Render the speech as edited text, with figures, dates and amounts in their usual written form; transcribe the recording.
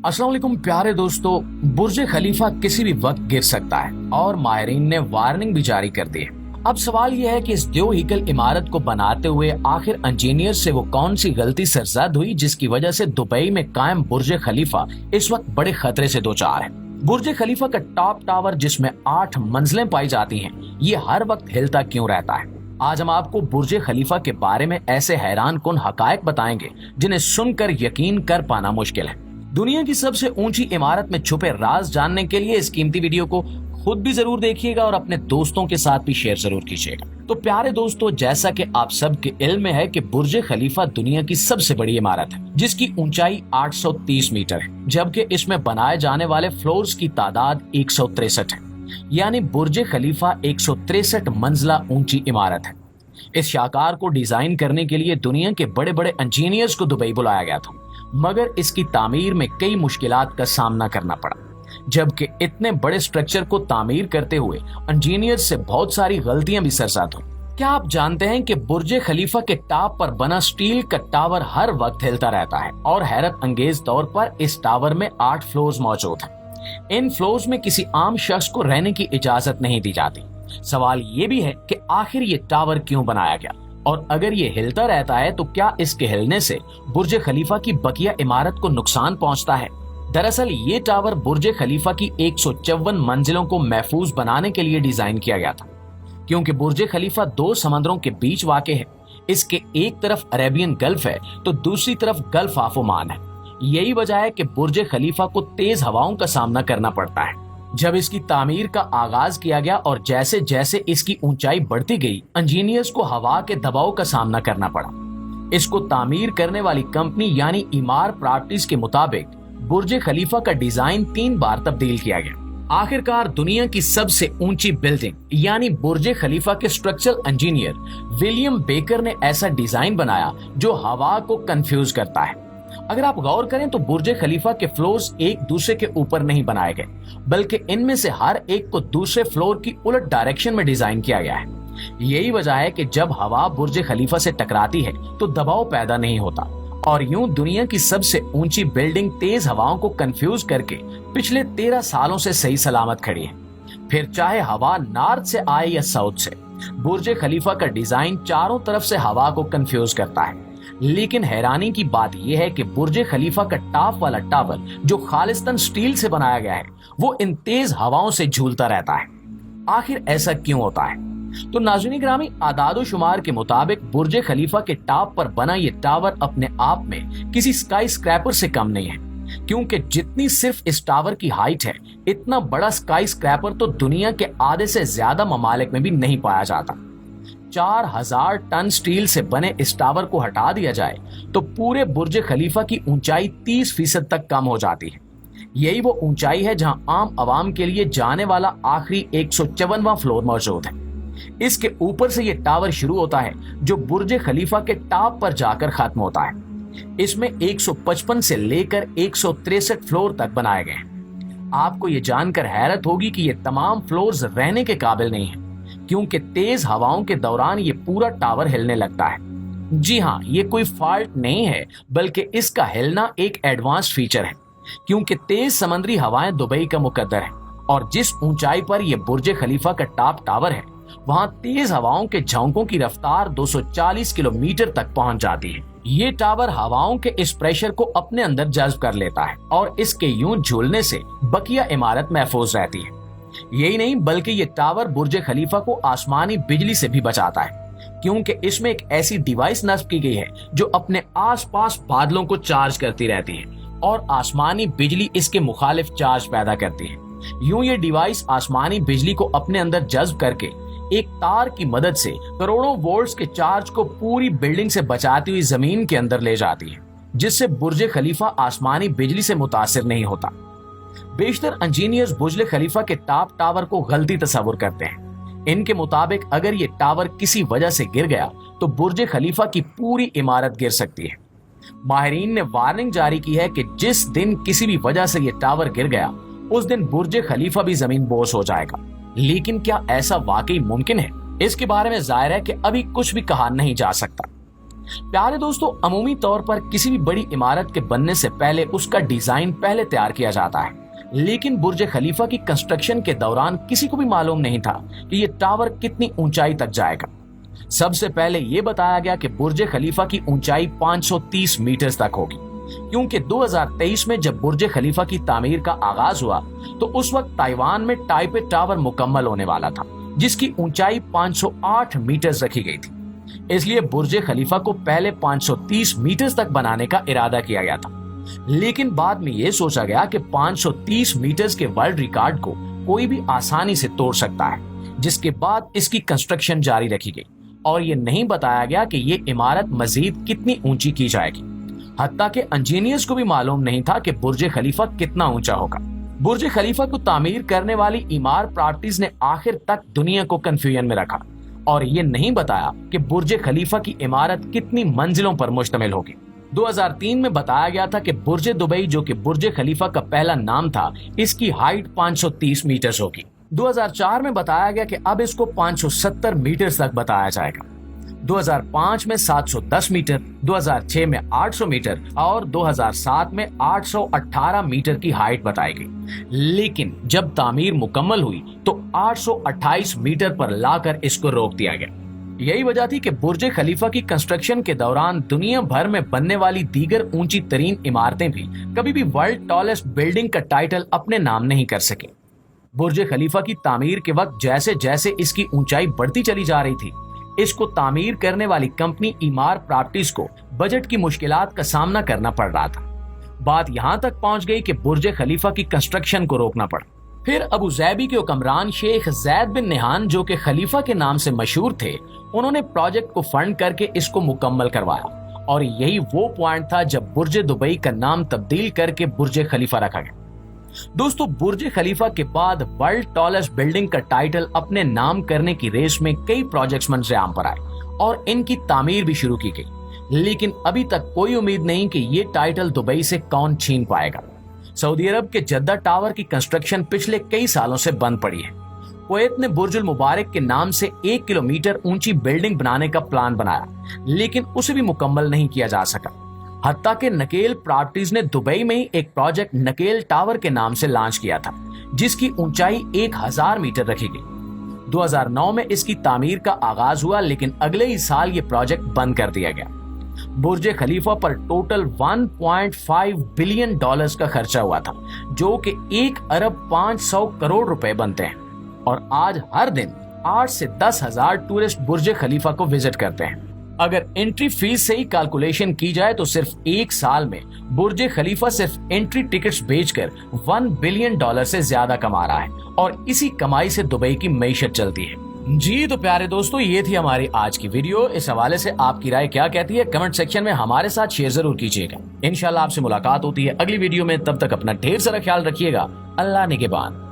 अस्सलाम वालेकुम प्यारे दोस्तों, बुर्ज खलीफा किसी भी वक्त गिर सकता है और माहिरीन ने वार्निंग भी जारी कर दी है। अब सवाल यह है कि इस द्योहिकल इमारत को बनाते हुए आखिर इंजीनियर से वो कौन सी गलती सरजद हुई जिसकी वजह से दुबई में कायम बुर्ज खलीफा इस वक्त बड़े खतरे से दो चार है। बुर्ज खलीफा का टॉप टावर जिसमें 8 मंजिलें पाई जाती हैं, ये हर वक्त हिलता क्यों रहता है? आज हम आपको बुर्ज खलीफा के बारे में ऐसे हैरान कुन हकायक बताएंगे जिन्हें सुनकर यकीन कर पाना मुश्किल है। दुनिया की सबसे ऊंची इमारत में छुपे राज जानने के लिए इस कीमती वीडियो को खुद भी जरूर देखिएगा और अपने दोस्तों के साथ भी शेयर जरूर कीजिएगा। तो प्यारे दोस्तों, जैसा कि आप सबके इल्म में है कि बुर्ज खलीफा दुनिया की सबसे बड़ी इमारत है जिसकी ऊंचाई 830 मीटर है, जबकि इसमें बनाए जाने वाले फ्लोर्स की तादाद 163 है। यानी बुर्ज खलीफा 163 मंजिला ऊंची इमारत है। इस शाकार को डिजाइन करने के लिए दुनिया के बड़े बड़े इंजीनियर्स को दुबई बुलाया गया था, मगर इसकी तामीर में कई मुश्किलात का सामना करना पड़ा। जबकि इतने बड़े स्ट्रक्चर को तामीर करते हुए इंजीनियर से बहुत सारी गलतियां भी सरजद हुई। क्या आप जानते हैं कि बुर्ज खलीफा के टॉप पर बना स्टील का टावर हर वक्त हिलता रहता है और हैरत अंगेज तौर पर इस टावर में 8 फ्लोर्स मौजूद हैं। इन फ्लोर्स में किसी आम शख्स को रहने की इजाजत नहीं दी जाती। सवाल ये भी है कि आखिर ये टावर क्यों बनाया गया, और अगर ये हिलता रहता है तो क्या इसके हिलने से बुर्ज खलीफा की बकिया इमारत को नुकसान पहुंचता है? दरअसल ये टावर बुर्ज खलीफा की 154 मंजिलों को महफूज बनाने के लिए डिजाइन किया गया था। क्योंकि बुर्ज खलीफा 2 समंदरों के बीच वाक़ है, इसके एक तरफ अरेबियन गल्फ है तो दूसरी तरफ गल्फ ऑफ ओमान है। यही वजह है कि बुर्ज खलीफा को तेज हवाओं का सामना करना पड़ता है। जब इसकी तामीर का आगाज किया गया और जैसे जैसे इसकी ऊंचाई बढ़ती गई, इंजीनियर्स को हवा के दबाव का सामना करना पड़ा। इसको तामीर करने वाली कंपनी यानी इमार प्रॉपर्टीज के मुताबिक बुर्ज खलीफा का डिजाइन 3 बार तब्दील किया गया। आखिरकार दुनिया की सबसे ऊंची बिल्डिंग यानी बुर्ज खलीफा के स्ट्रक्चरल इंजीनियर विलियम बेकर ने ऐसा डिजाइन बनाया जो हवा को कंफ्यूज करता है। अगर आप गौर करें तो बुर्ज खलीफा के फ्लोर्स एक दूसरे के ऊपर नहीं बनाए गए, बल्कि इनमें से हर एक को दूसरे फ्लोर की उलट डायरेक्शन में डिजाइन किया गया है। यही वजह है कि जब हवा बुर्ज खलीफा से टकराती है तो दबाव पैदा नहीं होता, और यूं दुनिया की सबसे ऊंची बिल्डिंग तेज हवाओं को कंफ्यूज करके पिछले 13 सालों से सही सलामत खड़ी है। फिर चाहे हवा नॉर्थ से आए या साउथ से, बुर्ज खलीफा का डिजाइन चारों तरफ से हवा को कंफ्यूज करता है। लेकिन हैरानी की बात यह है कि बुर्ज खलीफा का टॉप वाला टावर जो खालिस्तान स्टील से बनाया गया है, वो इन तेज हवाओं से झूलता रहता है। आखिर ऐसा क्यों होता है? तो नाज़रीन ग्रामी, आदादो शुमार के मुताबिक बुर्ज खलीफा के टॉप पर बना ये टावर अपने आप में किसी स्काई स्क्रैपर से कम नहीं है, क्योंकि जितनी सिर्फ इस टावर की हाइट है, इतना बड़ा स्काई स्क्रैपर तो दुनिया के आधे से ज्यादा ममालिक में भी नहीं पाया जाता। 4000 टन स्टील से बने इस टावर को हटा दिया जाए तो पूरे बुर्ज खलीफा की ऊंचाई 30% तक कम हो जाती है। यही वो ऊंचाई है जहां आम आवाम के लिए जाने वाला आखिरी 154वां फ्लोर मौजूद है। इसके ऊपर से ये टावर शुरू होता है जो बुर्ज खलीफा के टॉप पर जाकर खत्म होता है। इसमें 155 से लेकर 163 फ्लोर तक बनाए गए हैं। आपको ये जानकर हैरत होगी कि ये तमाम फ्लोर्स रहने के काबिल नहीं है, क्योंकि तेज हवाओं के दौरान ये पूरा टावर हिलने लगता है। जी हाँ, ये कोई फॉल्ट नहीं है, बल्कि इसका हिलना एक एडवांस फीचर है, क्योंकि तेज समुद्री हवाएं दुबई का मुकद्दर है, और जिस ऊंचाई पर यह बुर्ज खलीफा का टॉप टावर है, वहां तेज हवाओं के झोंकों की रफ्तार 240 किलोमीटर तक पहुंच जाती है। ये टावर हवाओं के इस प्रेशर को अपने अंदर जज्ब कर लेता है और इसके यूं झूलने से बकिया इमारत महफूज रहती है। यही नहीं, बल्कि ये टावर बुर्ज खलीफा को आसमानी बिजली से भी बचाता है, क्योंकि इसमें एक ऐसी डिवाइस नस्ब की गई है जो अपने आसपास बादलों को चार्ज करती रहती है और आसमानी बिजली इसके मुखालिफ चार्ज पैदा करती है। यूं ये डिवाइस आसमानी बिजली को अपने अंदर जज्ब करके एक तार की मदद से करोड़ों वोल्ट्स के चार्ज को पूरी बिल्डिंग से बचाती हुई जमीन के अंदर ले जाती है, जिससे बुर्ज खलीफा आसमानी बिजली से मुतासिर नहीं होता। बेशतर इंजीनियर्स बुर्ज खलीफा के टॉप टावर को गलती तस्वुर करते हैं। इनके मुताबिक अगर ये टावर किसी वजह से गिर गया तो बुर्ज खलीफा की पूरी इमारत गिर सकती है। माहिरीन ने वार्निंग जारी की है कि जिस दिन किसी भी वजह से ये टावर गिर गया, उस दिन बुर्ज खलीफा भी जमीन बोस हो जाएगा। लेकिन क्या ऐसा वाकई मुमकिन है? इसके बारे में जाहिर है कि अभी कुछ भी कहा नहीं जा सकता। प्यारे दोस्तों, अमूमी तौर पर किसी भी बड़ी इमारत के बनने से पहले उसका डिजाइन पहले तैयार किया जाता है, लेकिन बुर्ज खलीफा की कंस्ट्रक्शन के दौरान किसी को भी मालूम नहीं था कि ये टावर कितनी ऊंचाई तक जाएगा। सबसे पहले ये बताया गया कि बुर्ज खलीफा की ऊंचाई 530 मीटर तक होगी, क्योंकि 2023 में जब बुर्ज खलीफा की तामीर का आगाज हुआ तो उस वक्त ताइवान में टाइपे टावर मुकम्मल होने वाला था, जिसकी ऊंचाई 508 मीटर रखी गई थी। इसलिए बुर्ज खलीफा को पहले 530 मीटर तक बनाने का इरादा किया गया था, लेकिन बाद में यह सोचा गया कि 530 मीटर के वर्ल्ड रिकॉर्ड को कोई भी आसानी से तोड़ सकता है, जिसके बाद इसकी कंस्ट्रक्शन जारी रखी गई और ये नहीं बताया गया कि ये इमारत मजीद कितनी ऊंची की जाएगी। हत्ता के इंजीनियर्स को भी मालूम नहीं था कि बुर्ज खलीफा कितना ऊंचा होगा। बुर्ज खलीफा को तामीर करने वाली इमार प्रॉपर्टीज ने आखिर तक दुनिया को कंफ्यूजन में रखा और ये नहीं बताया कि बुर्ज खलीफा की इमारत कितनी मंजिलों पर मुश्तमिल होगी। 2003 में बताया गया था कि बुर्ज दुबई, जो कि बुर्ज खलीफा का पहला नाम था, इसकी हाइट 530 मीटर होगी। 2004 में बताया गया कि अब इसको 570 मीटर तक बताया जाएगा। 2005 में 710 मीटर, 2006 में 800 मीटर और 2007 में 818 मीटर की हाइट बताई गई, लेकिन जब तामीर मुकम्मल हुई तो 828 मीटर पर लाकर इसको रोक दिया गया। यही वजह थी कि बुर्ज खलीफा की कंस्ट्रक्शन के दौरान दुनिया भर में बनने वाली दीगर ऊंची तरीन इमारतें भी कभी भी वर्ल्ड टॉलेस्ट बिल्डिंग का टाइटल अपने नाम नहीं कर सके। बुर्ज खलीफा की तामीर के वक्त जैसे जैसे इसकी ऊंचाई बढ़ती चली जा रही थी, इसको तामीर करने वाली कंपनी इमार प्रॉपर्टीज को बजट की मुश्किलात का सामना करना पड़ रहा था। बात यहां तक पहुंच गई कि बुर्ज खलीफा की कंस्ट्रक्शन को रोकना पड़ा। फिर अबू ज़ैबी के हुक्मरान शेख ज़ैद बिन नहान, जो कि खलीफा के नाम से मशहूर थे, उन्होंने प्रोजेक्ट को फंड करके इसको मुकम्मल करवाया और यही वो पॉइंट था जब बुर्ज दुबई का नाम तब्दील करके बुर्ज खलीफा रखा गया। दोस्तों, बुर्ज खलीफा के बाद वर्ल्ड टॉलेस्ट बिल्डिंग का टाइटल अपने नाम करने की रेस में कई प्रोजेक्ट्स मंजर-ए-आम पर आए और इनकी तामीर भी शुरू की गई, लेकिन अभी तक कोई उम्मीद नहीं कि ये टाइटल दुबई से कौन छीन पाएगा। सऊदी अरब के जद्दा टावर की कंस्ट्रक्शन पिछले कई सालों से बंद पड़ी है। कुवैत ने बुर्जुल मुबारक के नाम से 1 किलोमीटर ऊंची बिल्डिंग बनाने का प्लान बनाया, लेकिन उसे भी मुकम्मल नहीं किया जा सका। हत्ता के नकेल प्रॉपर्टीज ने दुबई में ही एक प्रोजेक्ट नकेल टावर के नाम से लॉन्च किया था, जिसकी ऊंचाई 1000 मीटर रखी गई। 2009 में इसकी तामीर का आगाज हुआ, लेकिन अगले ही साल ये प्रोजेक्ट बंद कर दिया गया। बुर्ज खलीफा पर टोटल 1.5 बिलियन डॉलर्स का खर्चा हुआ था, जो कि 1 अरब 500 करोड़ रुपए बनते हैं और आज हर दिन 8 से 10 हजार टूरिस्ट बुर्ज खलीफा को विजिट करते हैं। अगर एंट्री फीस से ही कैलकुलेशन की जाए तो सिर्फ एक साल में बुर्ज खलीफा सिर्फ एंट्री टिकट्स बेचकर 1 बिलियन डॉलर से ज्यादा कमा रहा है और इसी कमाई से दुबई की मईशत चलती है। जी तो प्यारे दोस्तों, ये थी हमारी आज की वीडियो। इस हवाले से आपकी राय क्या कहती है, कमेंट सेक्शन में हमारे साथ शेयर जरूर कीजिएगा। इंशाल्लाह आपसे मुलाकात होती है अगली वीडियो में। तब तक अपना ढेर सारा ख्याल रखिएगा। अल्लाह निगहबान।